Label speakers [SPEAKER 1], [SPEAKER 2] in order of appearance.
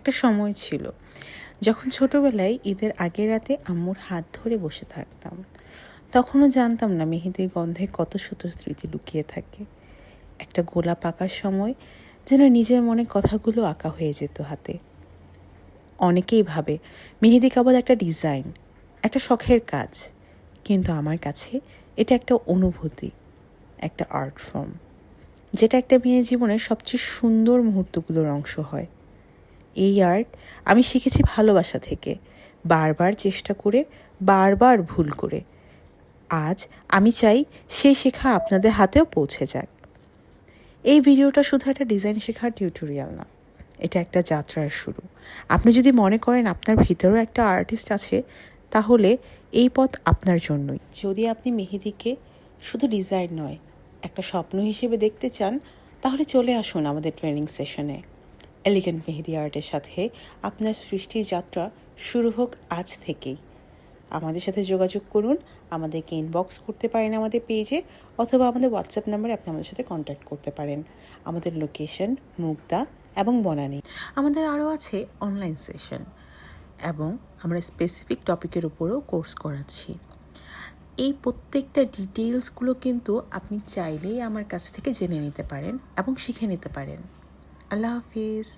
[SPEAKER 1] একটা সময় ছিল যখন ছোটবেলায় ঈদের আগের রাতে আম্মুর হাত ধরে বসে থাকতাম। তখনও জানতাম না মেহেদির গন্ধে কত শত স্মৃতি লুকিয়ে থাকে। একটা গোলাপ আঁকার সময় যেন নিজের মনে কথাগুলো আঁকা হয়ে যেত হাতে। অনেকেই ভাবে মেহেদি কেবল একটা ডিজাইন, একটা শখের কাজ, কিন্তু আমার কাছে এটা একটা অনুভূতি, একটা আর্ট ফর্ম, যেটা একটা মেয়ের জীবনের সবচেয়ে সুন্দর মুহূর্তগুলোর অংশ হয়। এই আর্ট আমি শিখেছি ভালোবাসা থেকে, বারবার চেষ্টা করে, বারবার ভুল করে। আজ আমি চাই সেই শেখা আপনাদের হাতেও পৌঁছে যাক। এই ভিডিওটা শুধু একটা ডিজাইন শেখার টিউটোরিয়াল না, এটা একটা যাত্রার শুরু। আপনি যদি মনে করেন আপনার ভিতরেও একটা আর্টিস্ট আছে, তাহলে এই পথ আপনার জন্যই। যদি আপনি মেহেদিকে শুধু ডিজাইন নয়, একটা স্বপ্ন হিসেবে দেখতে চান, তাহলে চলে আসুন আমাদের ট্রেনিং সেশনে। এলিগেন্ট মেহেদি আর্টের সাথে আপনার সৃষ্টির যাত্রা শুরু হোক আজ থেকেই। আমাদের সাথে যোগাযোগ করুন, আমাদেরকে ইনবক্স করতে পারেন আমাদের পেজে, অথবা আমাদের হোয়াটসঅ্যাপ নাম্বারে আপনি আমাদের সাথে কন্ট্যাক্ট করতে পারেন। আমাদের লোকেশন মুগদা এবং বনানী। আমাদের আরও আছে অনলাইন সেশন, এবং আমরা স্পেসিফিক টপিকের উপরও কোর্স করাচ্ছি। এই প্রত্যেকটা ডিটেইলসগুলো কিন্তু আপনি চাইলেই আমার কাছ থেকে জেনে নিতে পারেন এবং শিখে নিতে পারেন। আল্লাহ হাফিজ।